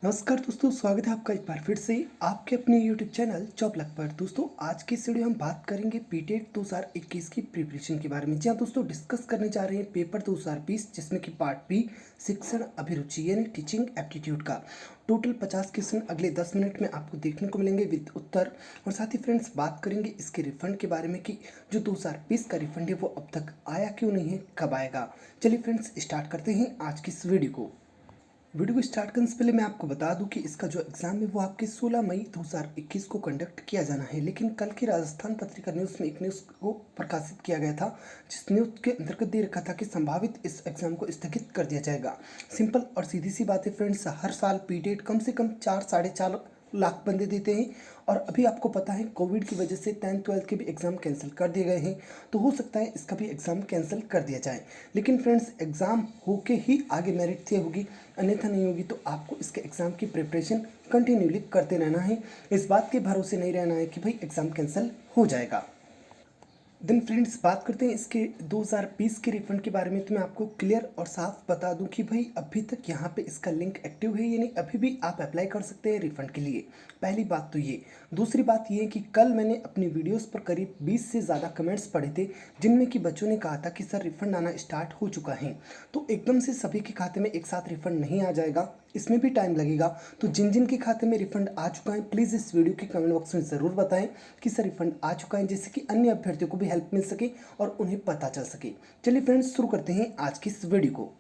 नमस्कार दोस्तों, स्वागत है आपका एक बार फिर से आपके अपने YouTube चैनल जॉब लक पर। दोस्तों आज की इस वीडियो हम बात करेंगे पीटेट 2021 की प्रिपरेशन के बारे में। जी हाँ दोस्तों, डिस्कस करने जा रहे हैं पेपर 2020 जिसमें कि पार्ट बी शिक्षण अभिरुचि यानी टीचिंग एप्टीट्यूड का टोटल 50 क्वेश्चन अगले 10 मिनट में आपको देखने को मिलेंगे विद उत्तर। और साथ ही फ्रेंड्स बात करेंगे इसके रिफंड के बारे में कि जो 2020 का रिफंड है वो अब तक आया क्यों नहीं है, कब आएगा। चलिए फ्रेंड्स स्टार्ट करते हैं आज की इस वीडियो को स्टार्ट करने से पहले मैं आपको बता दूं कि इसका जो एग्ज़ाम है वो आपके 16 मई 2021 को कंडक्ट किया जाना है। लेकिन कल की राजस्थान पत्रिका न्यूज़ में एक न्यूज़ को प्रकाशित किया गया था जिस न्यूज़ के अंतर्गत दे रखा था कि संभावित इस एग्ज़ाम को स्थगित कर दिया जाएगा। सिंपल और सीधी सी बात है फ्रेंड्स, हर साल पीटेट कम से कम 4-4.5 लाख बंदे देते हैं और अभी आपको पता है कोविड की वजह से 10th-12th के भी एग्ज़ाम कैंसिल कर दिए गए हैं, तो हो सकता है इसका भी एग्ज़ाम कैंसिल कर दिया जाए। लेकिन फ्रेंड्स एग्ज़ाम होके ही आगे मेरिट तय होगी, अन्यथा नहीं होगी। तो आपको इसके एग्ज़ाम की प्रिपरेशन कंटिन्यूली करते रहना है, इस बात के भरोसे नहीं रहना है कि भाई एग्ज़ाम कैंसिल हो जाएगा। देन फ्रेंड्स बात करते हैं इसके 2020 के रिफंड के बारे में। तो मैं आपको क्लियर और साफ बता दूं कि भाई अभी तक यहाँ पे इसका लिंक एक्टिव है, यानी अभी भी आप अप्लाई कर सकते हैं रिफंड के लिए। पहली बात तो ये। दूसरी बात ये है कि कल मैंने अपनी वीडियोस पर करीब 20 से ज़्यादा कमेंट्स पढ़े थे जिनमें कि बच्चों ने कहा था कि सर रिफंड आना स्टार्ट हो चुका है। तो एकदम से सभी के खाते में एक साथ रिफंड नहीं आ जाएगा, इसमें भी टाइम लगेगा। तो जिन जिन के खाते में रिफंड आ चुका है प्लीज़ इस वीडियो के कमेंट बॉक्स में ज़रूर बताएं कि सर रिफंड आ चुका है, जिससे कि अन्य अभ्यर्थियों को भी हेल्प मिल सके और उन्हें पता चल सके। चलिए फ्रेंड्स शुरू करते हैं आज की इस वीडियो को।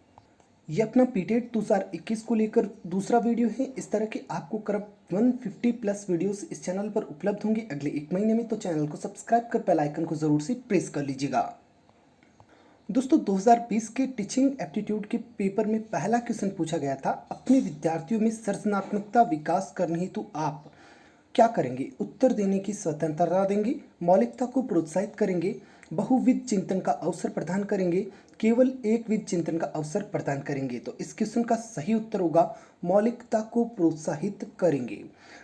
ये अपना पीटेट 2021 को लेकर दूसरा वीडियो है। इस तरह के आपको करीब 150 प्लस वीडियोस इस चैनल पर उपलब्ध होंगे अगले एक महीने में। तो चैनल को सब्सक्राइब कर बेल आइकन को ज़रूर से प्रेस कर लीजिएगा। दोस्तों 2020 के टीचिंग एप्टीट्यूड के पेपर में पहला क्वेश्चन पूछा गया था, अपने विद्यार्थियों में सृजनात्मकता विकास करने हेतु आप क्या करेंगे। उत्तर देने की स्वतंत्रता देंगे, मौलिकता को प्रोत्साहित करेंगे, बहुविध चिंतन का अवसर प्रदान करेंगे, केवल एक विध चिंतन का अवसर प्रदान करेंगे। तो इस क्वेश्चन का सही उत्तर होगा मौलिकता को प्रोत्साहित करेंगे।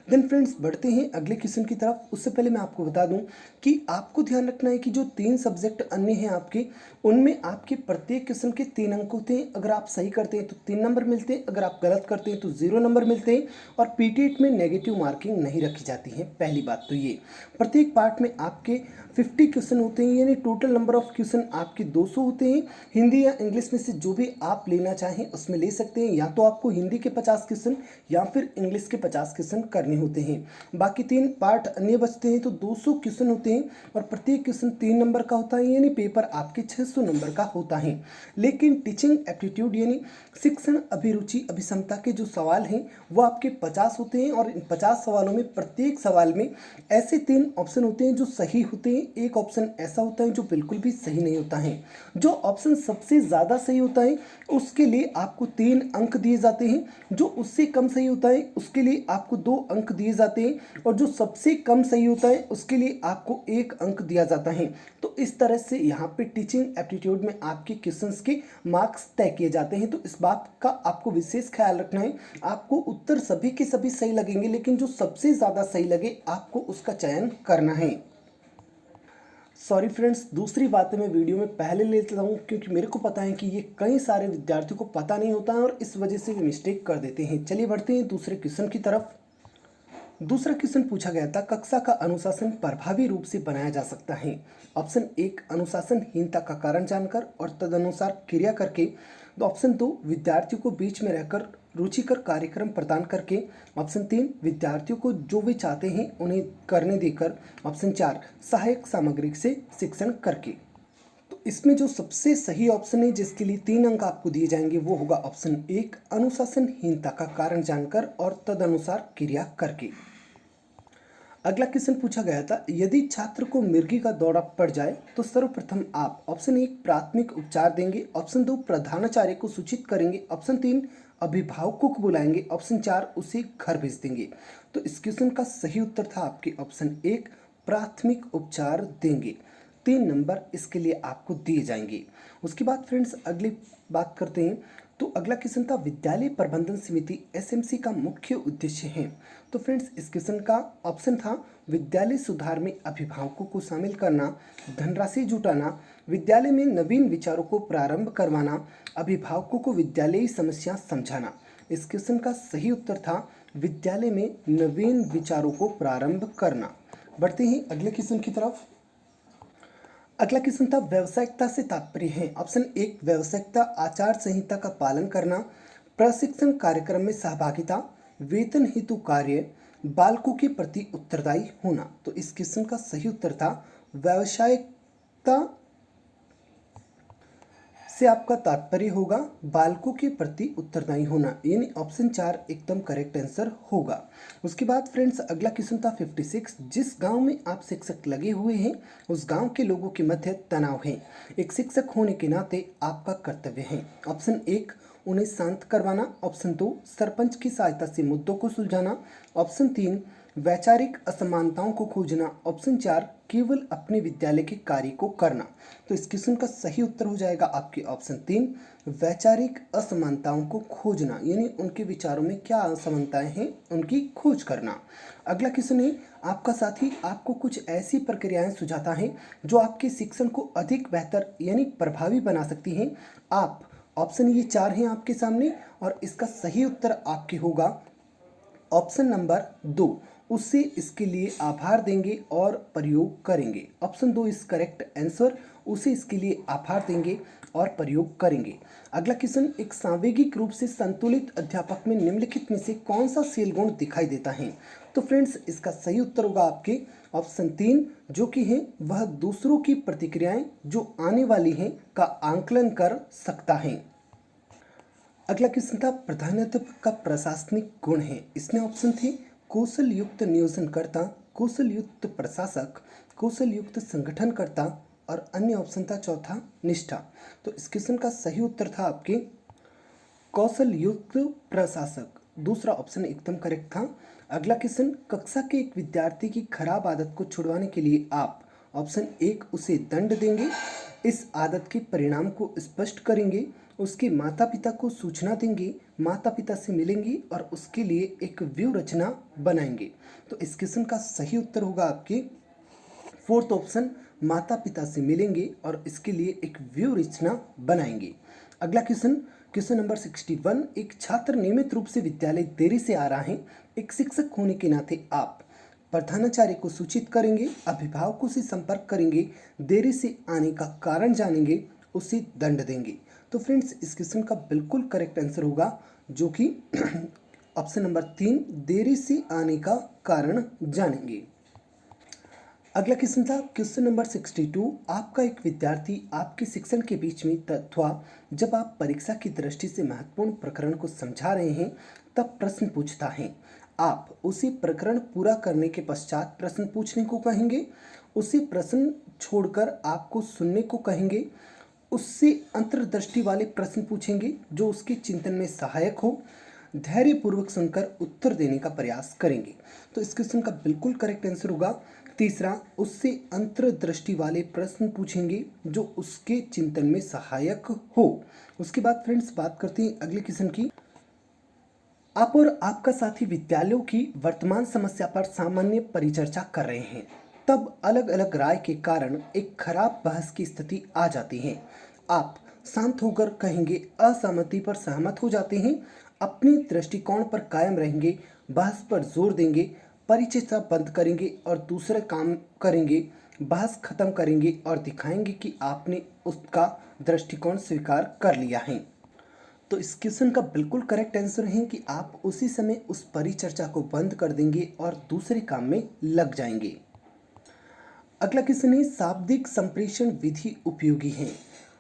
देन फ्रेंड्स बढ़ते हैं अगले क्वेश्चन की तरफ। उससे पहले मैं आपको बता दूं कि आपको ध्यान रखना है कि जो 3 सब्जेक्ट अन्य हैं आपके, उनमें आपके प्रत्येक क्वेश्चन के 3 अंक होते हैं। अगर आप सही करते हैं तो 3 नंबर मिलते हैं, अगर आप गलत करते हैं तो 0 नंबर मिलते हैं। और पीटीएट में नेगेटिव मार्किंग नहीं रखी जाती है। पहली बात तो ये। प्रत्येक पार्ट में आपके 50 क्वेश्चन होते हैं, यानी टोटल नंबर ऑफ क्वेश्चन आपके 200 होते हैं। हिंदी या इंग्लिश में से जो भी आप लेना चाहें उसमें ले सकते हैं, या तो आपको हिंदी के 50 क्वेश्चन या फिर इंग्लिश के 50 क्वेश्चन करने होते हैं। बाकी 3 पार्ट अन्य बचते हैं, तो 200 क्वेश्चन होते हैं और प्रत्येक क्वेश्चन 3 नंबर का होता है, यानी पेपर आपके 600 नंबर का होता है। लेकिन टीचिंग एप्टीट्यूड यानी शिक्षण अभिरुचि अभिक्षमता के जो सवाल हैं वो आपके 50 होते हैं और इन 50 सवालों में प्रत्येक सवाल में ऐसे 3 ऑप्शन होते हैं जो सही होते हैं, एक ऑप्शन ऐसा होता है जो बिल्कुल भी सही नहीं होता है। जो ऑप्शन सबसे ज़्यादा सही होता है उसके लिए आपको 3 अंक दिए जाते हैं, जो उससे कम सही होता है उसके लिए आपको 2 अंक दिए जाते हैं और जो सबसे कम सही होता है उसके लिए आपको 1 अंक दिया जाता है। तो इस तरह से यहाँ पे टीचिंग एप्टीट्यूड में आपके क्वेश्चंस के मार्क्स तय किए जाते हैं। तो इस बात का आपको विशेष ख्याल रखना है। आपको उत्तर सभी के सभी सही लगेंगे, लेकिन जो सबसे ज़्यादा सही लगे आपको उसका चयन करना है। सॉरी फ्रेंड्स, दूसरी बात मैं वीडियो में पहले ले लेता हूँ क्योंकि मेरे को पता है कि ये कई सारे विद्यार्थियों को पता नहीं होता है और इस वजह से भी मिस्टेक कर देते हैं। चलिए बढ़ते हैं दूसरे क्वेश्चन की तरफ। दूसरा क्वेश्चन पूछा गया था, कक्षा का अनुशासन प्रभावी रूप से बनाया जा सकता है। ऑप्शन 1 अनुशासनहीनता का कारण जानकर और तदनुसार क्रिया करके। ऑप्शन 2 विद्यार्थियों को बीच में रहकर रुचिकर कार्यक्रम प्रदान करके। ऑप्शन 3 विद्यार्थियों को जो वे चाहते हैं उन्हें करने देकर। ऑप्शन 4 सहायक सामग्री से शिक्षण करके। तो इसमें जो सबसे सही ऑप्शन है जिसके लिए 3 अंक आपको दिए जाएंगे वो होगा ऑप्शन 1 अनुशासनहीनता का कारण जानकर और तदनुसार क्रिया करके। अगला क्वेश्चन पूछा गया था, यदि छात्र को मिर्गी का दौरा पड़ जाए तो सर्वप्रथम आप ऑप्शन 1 प्राथमिक उपचार देंगे, ऑप्शन 2 प्रधानाचार्य को सूचित करेंगे, ऑप्शन 3 अभिभावकों को बुलाएंगे, ऑप्शन 4 उसे घर भेज देंगे। तो इस क्वेश्चन का सही उत्तर था आपके ऑप्शन 1 प्राथमिक उपचार देंगे। 3 नंबर इसके लिए आपको दिए जाएंगे। उसके बाद फ्रेंड्स अगली बात करते हैं। तो अगला क्वेश्चन था, विद्यालय प्रबंधन समिति एसएमसी का मुख्य उद्देश्य है। तो फ्रेंड्स इस क्वेश्चन का ऑप्शन था विद्यालय सुधार में अभिभावकों को शामिल करना, धनराशि जुटाना, विद्यालय में नवीन विचारों को प्रारंभ करवाना, अभिभावकों को विद्यालयी समस्या समझाना। इस क्वेश्चन का सही उत्तर था विद्यालय में नवीन विचारों को प्रारंभ करना। बढ़ते हैं अगले क्वेश्चन की तरफ। अगला क्वेश्चन था व्यावसायिकता से तात्पर्य है। ऑप्शन एक व्यावसायिकता आचार संहिता का पालन करना, प्रशिक्षण कार्यक्रम में सहभागिता, वेतन हेतु कार्य, बालकों के प्रति उत्तरदायी होना। तो इस क्वेश्चन का सही उत्तर था व्यावसायिकता से आपका तात्पर्य होगा बालकों के प्रति उत्तरदायी होना, यानी ऑप्शन 4 एकदम करेक्ट आंसर होगा। उसके बाद फ्रेंड्स अगला क्वेश्चन था 56। जिस गांव में आप शिक्षक लगे हुए हैं उस गांव के लोगों के मध्य तनाव है, एक शिक्षक होने के नाते आपका कर्तव्य है। ऑप्शन 1 उन्हें शांत करवाना, ऑप्शन 2 सरपंच की सहायता से मुद्दों को सुलझाना, ऑप्शन 3 वैचारिक असमानताओं को खोजना, ऑप्शन 4 केवल अपने विद्यालय के कार्य को करना। तो इस क्वेश्चन का सही उत्तर हो जाएगा आपके ऑप्शन 3 वैचारिक असमानताओं को खोजना, यानी उनके विचारों में क्या असमानताएं हैं उनकी खोज करना। अगला क्वेश्चन है आपका साथी आपको कुछ ऐसी प्रक्रियाएं सुझाता है जो आपके शिक्षण को अधिक बेहतर यानी प्रभावी बना सकती हैं। आप ऑप्शन ये 4 हैं आपके सामने और इसका सही उत्तर आपके होगा ऑप्शन नंबर 2 उससे इसके लिए आभार देंगे और प्रयोग करेंगे। ऑप्शन 2 इज करेक्ट आंसर, उसे इसके लिए आभार देंगे और प्रयोग करेंगे। अगला क्वेश्चन एक सांवेगिक रूप से संतुलित अध्यापक में निम्नलिखित में से कौन सा शील गुण दिखाई देता है। तो फ्रेंड्स इसका सही उत्तर होगा आपके ऑप्शन 3 जो कि है वह दूसरों की प्रतिक्रियाएं जो आने वाली हैं का आंकलन कर सकता है। अगला क्वेश्चन था प्रधानाध्यापक का प्रशासनिक गुण है। इसमें ऑप्शन थे कौशल युक्त नियोजनकर्ता, कौशल युक्त प्रशासक, कौशल युक्त संगठनकर्ता और अन्य ऑप्शन था चौथा निष्ठा। तो इस क्वेश्चन का सही उत्तर था आपके कौशल युक्त प्रशासक, दूसरा ऑप्शन एकदम करेक्ट था। अगला क्वेश्चन कक्षा के एक विद्यार्थी की खराब आदत को छुड़वाने के लिए आप ऑप्शन 1 उसे दंड देंगे, इस आदत के परिणाम को स्पष्ट करेंगे, उसके माता पिता को सूचना देंगे, माता पिता से मिलेंगे और उसके लिए एक व्यू रचना बनाएंगे। तो इस क्वेश्चन का सही उत्तर होगा आपके फोर्थ ऑप्शन माता पिता से मिलेंगे और इसके लिए एक व्यू रचना बनाएंगे। अगला क्वेश्चन क्वेश्चन नंबर 61 एक छात्र नियमित रूप से विद्यालय देरी से आ रहा है, एक शिक्षक होने के नाते आप प्रधानाचार्य को सूचित करेंगे, अभिभावकों से संपर्क करेंगे, देरी से आने का कारण जानेंगे, उसे दंड देंगे। तो फ्रेंड्स इस क्वेश्चन का बिल्कुल करेक्ट आंसर होगा जो कि ऑप्शन नंबर 3 देरी से आने का कारण जानेंगे। अगला क्वेश्चन था क्वेश्चन नंबर 62 आपका एक विद्यार्थी आपके शिक्षण के बीच में अथवा जब आप परीक्षा की दृष्टि से महत्वपूर्ण प्रकरण को समझा रहे हैं तब प्रश्न पूछता है, आप उसी प्रकरण पूरा करने के पश्चात प्रश्न पूछने को कहेंगे, उसी प्रश्न छोड़कर आपको सुनने को कहेंगे, उससे अंतर्दृष्टि वाले प्रश्न पूछेंगे जो उसके चिंतन में सहायक हो, धैर्यपूर्वक सुनकर उत्तर देने का प्रयास करेंगे। तो इस क्वेश्चन का बिल्कुल करेक्ट आंसर होगा तीसरा, उससे अंतर्दृष्टि वाले प्रश्न पूछेंगे जो उसके चिंतन में सहायक हो। उसके बाद फ्रेंड्स बात करते हैं अगले क्वेश्चन की। आप और आपका साथी विद्यालयों की वर्तमान समस्या पर सामान्य परिचर्चा कर रहे हैं, तब अलग अलग राय के कारण एक खराब बहस की स्थिति आ जाती है। आप शांत होकर कहेंगे, असहमति पर सहमत हो जाते हैं, अपनी दृष्टिकोण पर कायम रहेंगे, बहस पर जोर देंगे, परिचर्चा बंद करेंगे और दूसरे काम करेंगे, बहस खत्म करेंगे और दिखाएंगे कि आपने उसका दृष्टिकोण स्वीकार कर लिया है। तो इस क्वेश्चन का बिल्कुल करेक्ट आंसर है कि आप उसी समय उस परिचर्चा को बंद कर देंगे और दूसरे काम में लग जाएंगे। अगला क्वेश्चन है शाब्दिक संप्रेषण विधि उपयोगी है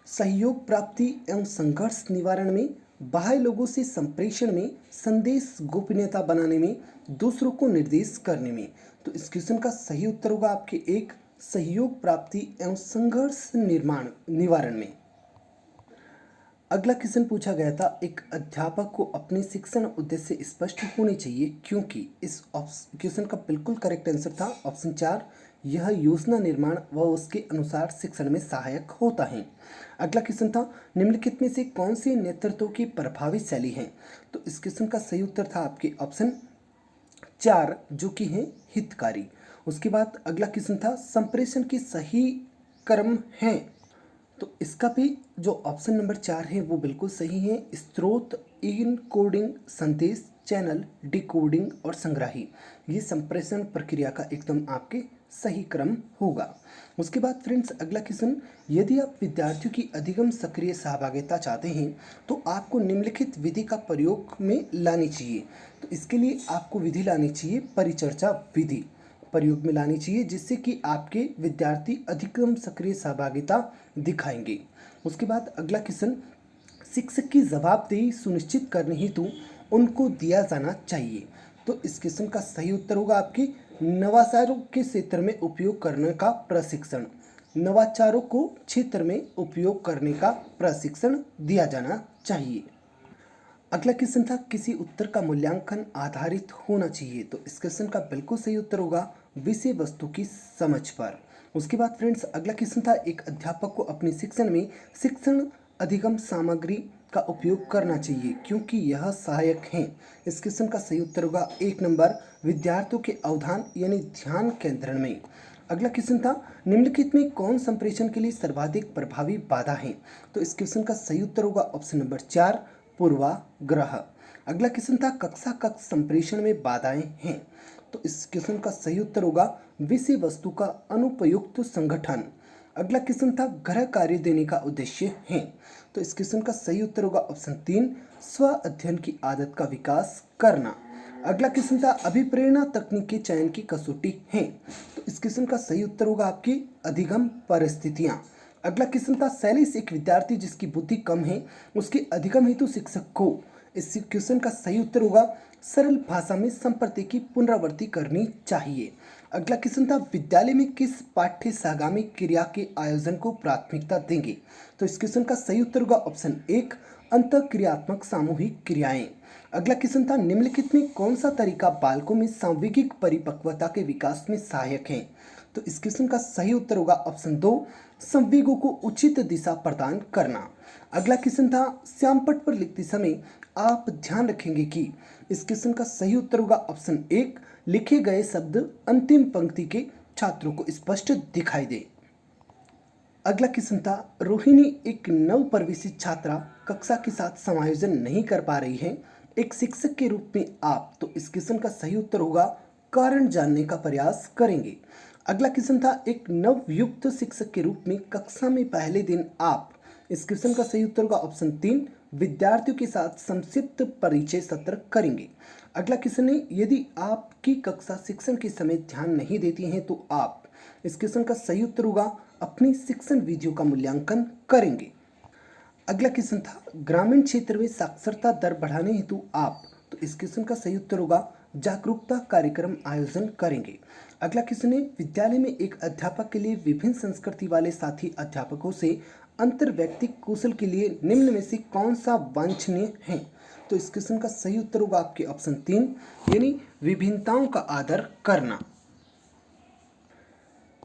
सहयोग प्राप्ति एवं संघर्ष निवारण में, बाह्य लोगों से संप्रेषण में, संदेश गोपनीयता बनाने में, दूसरों को निर्देश करने में। तो इस क्वेश्चन का सही उत्तर होगा आपके एक सहयोग प्राप्ति एवं संघर्ष निवारण में। अगला क्वेश्चन पूछा गया था एक अध्यापक को अपने शिक्षण उद्देश्य स्पष्ट होने चाहिए क्योंकि, इस क्वेश्चन का बिल्कुल करेक्ट आंसर था ऑप्शन 4 यह योजना निर्माण व उसके अनुसार शिक्षण में सहायक होता है। अगला क्वेश्चन था निम्नलिखित में से कौन सी नेतृत्व की प्रभावी शैली है। तो इस क्वेश्चन का सही उत्तर था आपके ऑप्शन 4 जो कि है हितकारी। उसके बाद अगला क्वेश्चन था संप्रेषण की सही क्रम है, तो इसका भी जो ऑप्शन नंबर 4 है वो बिल्कुल सही है, स्रोत इनकोडिंग, संदेश, चैनल, डिकोडिंग और संग्राही, ये संप्रेषण प्रक्रिया का एकदम आपके सही क्रम होगा। उसके बाद फ्रेंड्स अगला क्वेश्चन, यदि आप विद्यार्थियों की अधिगम सक्रिय सहभागिता चाहते हैं तो आपको निम्नलिखित विधि का प्रयोग में लानी चाहिए। तो इसके लिए आपको विधि लानी चाहिए परिचर्चा विधि प्रयोग में लानी चाहिए, जिससे कि आपके विद्यार्थी अधिकतम सक्रिय सहभागिता दिखाएंगे। उसके बाद अगला क्वेश्चन, शिक्षक की जवाबदेही सुनिश्चित करने हेतु उनको दिया जाना चाहिए। तो इस क्वेश्चन का सही उत्तर होगा आपकी नवाचारों के क्षेत्र में उपयोग करने का प्रशिक्षण। नवाचारों को क्षेत्र में उपयोग करने का प्रशिक्षण दिया जाना चाहिए। अगला क्वेश्चन था, किसी उत्तर का मूल्यांकन आधारित होना चाहिए। तो इस क्वेश्चन का बिल्कुल सही उत्तर होगा विषय वस्तु की समझ पर। उसके बाद फ्रेंड्स अगला क्वेश्चन था, एक अध्यापक को अपने शिक्षण में शिक्षण अधिगम सामग्री का उपयोग करना चाहिए क्योंकि यह सहायक हैं। इस क्वेश्चन का सही उत्तर होगा 1 नंबर विद्यार्थियों के अवधान यानी ध्यान केंद्रण में। अगला क्वेश्चन था, निम्नलिखित में कौन संप्रेषण के लिए सर्वाधिक प्रभावी बाधा है। तो इस क्वेश्चन का सही उत्तर होगा ऑप्शन नंबर 4 पूर्वाग्रह। अगला क्वेश्चन था, कक्षा कक्ष संप्रेषण में बाधाएं हैं। तो इस क्वेश्चन का सही उत्तर होगा विषय वस्तु का अनुपयुक्त संगठन। अगला क्वेश्चन था, गृह कार्य देने का उद्देश्य है। तो इस क्वेश्चन का सही उत्तर होगा ऑप्शन 3 स्व अध्ययन की आदत का विकास करना। अगला क्वेश्चन था, अभिप्रेरणा तकनीक के चयन की कसौटी है। तो इस क्वेश्चन का सही उत्तर होगा आपकी अधिगम परिस्थितियां। अगला क्वेश्चन था, शैलेश एक विद्यार्थी जिसकी बुद्धि कम है उसके अधिगम हेतु शिक्षक को। इस क्वेश्चन का सही उत्तर होगा सरल भाषा में संप्रति की पुनरावृत्ति करनी चाहिए। अगला क्वेश्चन था, विद्यालय में किस पाठ्य सहगामी क्रिया के आयोजन को प्राथमिकता देंगे। तो इस क्वेश्चन का सही उत्तर होगा ऑप्शन 1 अंतःक्रियात्मक सामूहिक क्रियाएं। अगला क्वेश्चन था, निम्नलिखित में कौन सा तरीका बालकों में सांवेगिक परिपक्वता के विकास में सहायक है। तो इस क्वेश्चन का सही उत्तर होगा ऑप्शन 2 संवेगों को उचित दिशा प्रदान करना। अगला क्वेश्चन था, श्यामपट्ट पर लिखते समय आप ध्यान रखेंगे कि। इस क्वेश्चन का सही उत्तर होगा ऑप्शन 1 लिखे गए शब्द अंतिम पंक्ति के छात्रों को स्पष्ट दिखाई दे। अगला क्वेश्चन था, रोहिणी एक नव प्रवेशित छात्रा कक्षा के साथ समायोजन नहीं कर पा रही है, एक शिक्षक के रूप में आप। तो इस क्वेश्चन का सही उत्तर होगा कारण जानने का प्रयास करेंगे। अगला क्वेश्चन था, एक नवयुक्त शिक्षक के रूप में कक्षा में पहले दिन आप। इस क्वेश्चन का सही उत्तर होगा ऑप्शन 3 विद्यार्थियों के साथ संक्षिप्त परिचय सत्र करेंगे। अगला क्वेश्चन है, यदि आपकी कक्षा शिक्षण के समय ध्यान नहीं देती हैं तो आप। इस क्वेश्चन का सही उत्तर होगा अपनी शिक्षण विधियों का मूल्यांकन करेंगे। अगला क्वेश्चन था, ग्रामीण क्षेत्र में साक्षरता दर बढ़ाने हेतु आप। तो इस क्वेश्चन का सही उत्तर होगा जागरूकता कार्यक्रम आयोजन करेंगे। अगला क्वेश्चन है, विद्यालय में एक अध्यापक के लिए विभिन्न संस्कृति वाले साथी अध्यापकों से अंतर्वैयक्तिक कौशल के लिए निम्न में से कौन सा वांछनीय है। तो इस क्वेश्चन का सही उत्तर होगा आपके ऑप्शन 3 यानी विभिन्नताओं का आदर करना।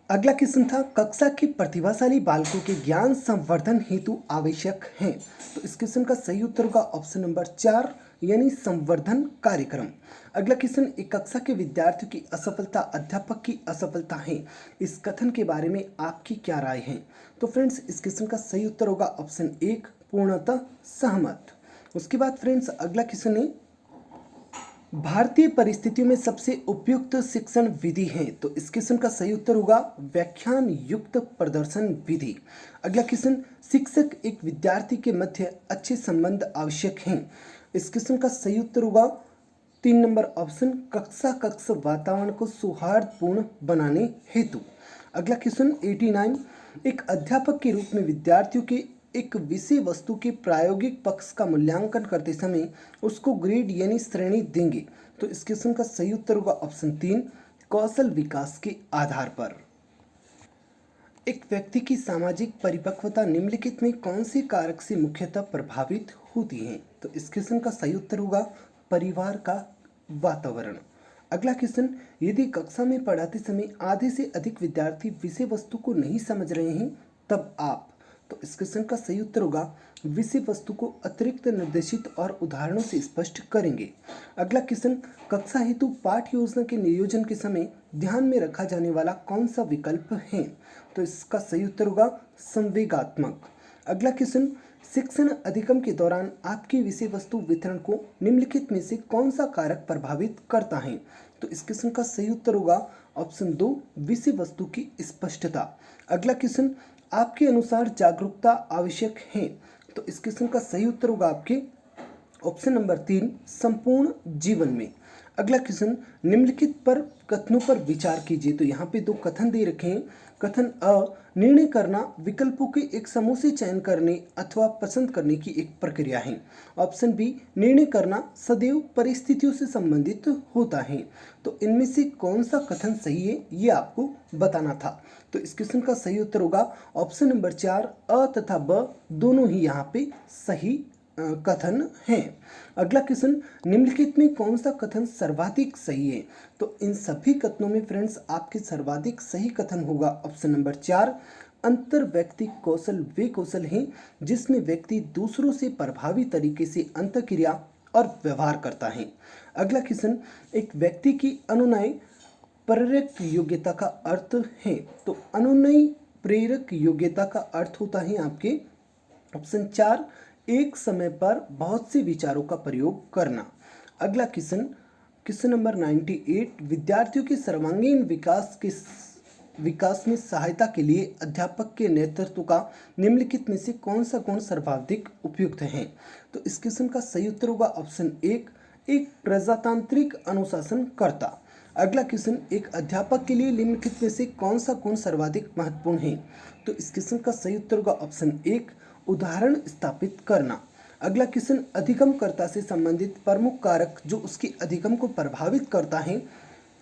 अगला क्वेश्चन था, कक्षा के प्रतिभाशाली बालकों के ज्ञान संवर्धन हेतु आवश्यक हैं। तो इस क्वेश्चन का सही उत्तर होगा ऑप्शन नंबर 4 यानी संवर्धन कार्यक्रम। अगला क्वेश्चन, एक कक्षा के विद्यार्थियों की असफलता अध्यापक की असफलता है, इस कथन के बारे में आपकी क्या राय है। तो फ्रेंड्स इस क्वेश्चन का सही उत्तर होगा ऑप्शन 1 पूर्णतः सहमत। उसके बाद फ्रेंड्स अगला क्वेश्चन है, भारतीय परिस्थितियों में सबसे उपयुक्त शिक्षण विधि है। तो इस क्वेश्चन का सही उत्तर होगा व्याख्यान युक्त प्रदर्शन विधि। अगला क्वेश्चन, शिक्षक एक विद्यार्थी के मध्य अच्छे संबंध आवश्यक हैं। इस क्वेश्चन का सही उत्तर होगा 3 नंबर ऑप्शन कक्षा कक्ष वातावरण को सौहार्दपूर्ण बनाने हेतु। अगला क्वेश्चन 89, एक अध्यापक के रूप में विद्यार्थियों के एक विषय वस्तु के प्रायोगिक पक्ष का मूल्यांकन करते समय उसको ग्रेड यानी श्रेणी देंगे। तो इस क्वेश्चन का सही उत्तर होगा ऑप्शन 3 कौशल विकास के आधार पर। एक व्यक्ति की सामाजिक परिपक्वता निम्नलिखित में कौन से कारक से मुख्यतः प्रभावित होती है। तो इस क्वेश्चन का सही उत्तर होगा परिवार का वातावरण। अगला क्वेश्चन, यदि कक्षा में पढ़ाते समय आधे से अधिक विद्यार्थी विषय वस्तु को नहीं समझ रहे हैं तब आप। तो इस क्वेश्चन का सही उत्तर होगा विषय वस्तु को अतिरिक्त निर्देशित और उदाहरणों से स्पष्ट करेंगे। अगला क्वेश्चन, कक्षा हेतु पाठ योजना के नियोजन के समय ध्यान में रखा जाने वाला कौन सा विकल्प है। तो इसका सही उत्तर होगा संवेगात्मक। अगला क्वेश्चन, शिक्षण अधिगम के दौरान आपकी विषय वस्तु वितरण को निम्नलिखित में से कौन सा कारक प्रभावित करता है? तो इस क्वेश्चन का सही उत्तर होगा ऑप्शन 2, विषय वस्तु की स्पष्टता। अगला क्वेश्चन, आपके अनुसार जागरूकता आवश्यक है? तो इस क्वेश्चन का सही उत्तर होगा आपके ऑप्शन नंबर 3, संपूर्ण जीवन में। अगला क्वेश्चन, निम्नलिखित पर कथनों पर विचार कीजिए। तो यहाँ पे दो कथन दे रखे हैं। कथन अ, निर्णय करना विकल्पों के एक समूह से चयन करने अथवा पसंद करने की एक प्रक्रिया है। ऑप्शन बी, निर्णय करना सदैव परिस्थितियों से संबंधित होता है। तो इनमें से कौन सा कथन सही है ये आपको बताना था। तो इस क्वेश्चन का सही उत्तर होगा ऑप्शन नंबर 4, अ तथा ब दोनों ही यहाँ पे सही कथन है। अगला क्वेश्चन, निम्नलिखित में कौन सा कथन सर्वाधिक सही है? तो इन सभी कथनों में फ्रेंड्स आपके सर्वाधिक सही कथन होगा ऑप्शन नंबर 4, अंतर व्यक्तिक कौशल वे कौशल हैं जिसमें व्यक्ति दूसरों से प्रभावी तरीके से अंतःक्रिया और व्यवहार करता है। अगला क्वेश्चन, एक व्यक्ति की अनुनय प्रेरक योग्यता का अर्थ है। तो अनुनय प्रेरक योग्यता का अर्थ होता है आपके ऑप्शन 4, एक समय पर बहुत से विचारों का प्रयोग करना। अगला क्वेश्चन, क्वेश्चन नंबर 98, विद्यार्थियों के सर्वांगीण विकास में सहायता के लिए अध्यापक के नेतृत्व का निम्नलिखित में से कौन सा गुण सर्वाधिक उपयुक्त है? तो इस क्वेश्चन का सही उत्तर होगा ऑप्शन 1, एक प्रजातांत्रिक अनुशासनकर्ता। अगला क्वेश्चन, एक अध्यापक के लिए निम्नलिखित में से कौन सा गुण सर्वाधिक महत्वपूर्ण है? तो इस क्वेश्चन का सही उत्तर होगा ऑप्शन 1, उदाहरण स्थापित करना। अगला क्वेश्चन, अधिगमकर्ता से संबंधित प्रमुख कारक जो उसके अधिगम को प्रभावित करता है।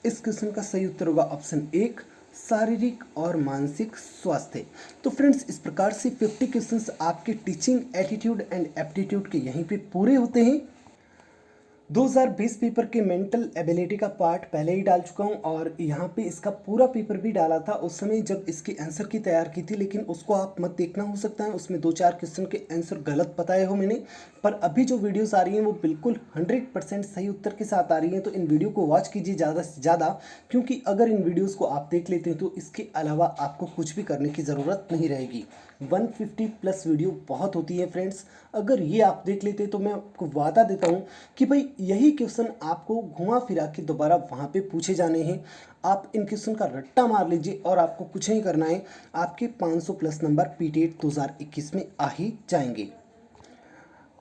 इस क्वेश्चन का सही उत्तर होगा ऑप्शन 1, शारीरिक और मानसिक स्वास्थ्य। तो फ्रेंड्स, इस प्रकार से 50 क्वेश्चंस आपके टीचिंग एटीट्यूड एंड एप्टीट्यूड के यहीं पे पूरे होते हैं। 2020 पेपर के मेंटल एबिलिटी का पार्ट पहले ही डाल चुका हूं और यहाँ पे इसका पूरा पेपर भी डाला था उस समय जब इसके आंसर की तैयार की थी, लेकिन उसको आप मत देखना, हो सकता है उसमें 2-4 क्वेश्चन के आंसर गलत बताए हो मैंने। पर अभी जो वीडियोस आ रही हैं वो बिल्कुल 100% सही उत्तर के साथ आ रही हैं। तो इन वीडियो को वॉच कीजिए ज़्यादा से ज़्यादा, क्योंकि अगर इन वीडियोज़ को आप देख लेते हैं तो इसके अलावा आपको कुछ भी करने की ज़रूरत नहीं रहेगी। 150+ वीडियो बहुत होती है फ्रेंड्स। अगर ये आप देख लेते तो मैं आपको वादा देता हूँ कि भाई यही क्वेश्चन आपको घुमा फिरा के दोबारा वहाँ पे पूछे जाने हैं। आप इन क्वेश्चन का रट्टा मार लीजिए और आपको कुछ नहीं करना है, आपके 500+ नंबर पीटेट 2021 में आ ही जाएंगे।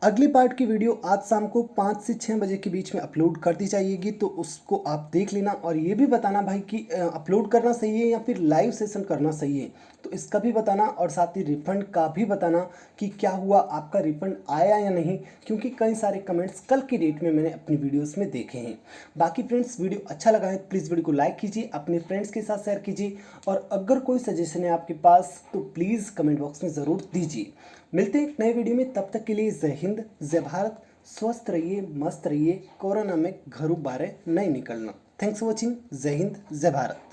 अगली पार्ट की वीडियो आज शाम को 5 से 6 बजे के बीच में अपलोड कर दी जाएगी, तो उसको आप देख लेना और ये भी बताना भाई कि अपलोड करना सही है या फिर लाइव सेशन करना सही है, तो इसका भी बताना और साथ ही रिफंड का भी बताना कि क्या हुआ, आपका रिफंड आया या नहीं, क्योंकि कई सारे कमेंट्स कल की डेट में मैंने अपनी वीडियोस में देखे हैं। बाकी फ्रेंड्स, वीडियो अच्छा लगा है प्लीज़ वीडियो को लाइक कीजिए, अपने फ्रेंड्स के साथ शेयर कीजिए और अगर कोई सजेशन है आपके पास तो प्लीज़ कमेंट बॉक्स में ज़रूर दीजिए। मिलते हैं एक नए वीडियो में, तब तक के लिए जय हिंद जय भारत। स्वस्थ रहिए, मस्त रहिए, कोरोना में घरों बाहर नहीं निकलना। Thanks for watching. जय हिंद जय भारत।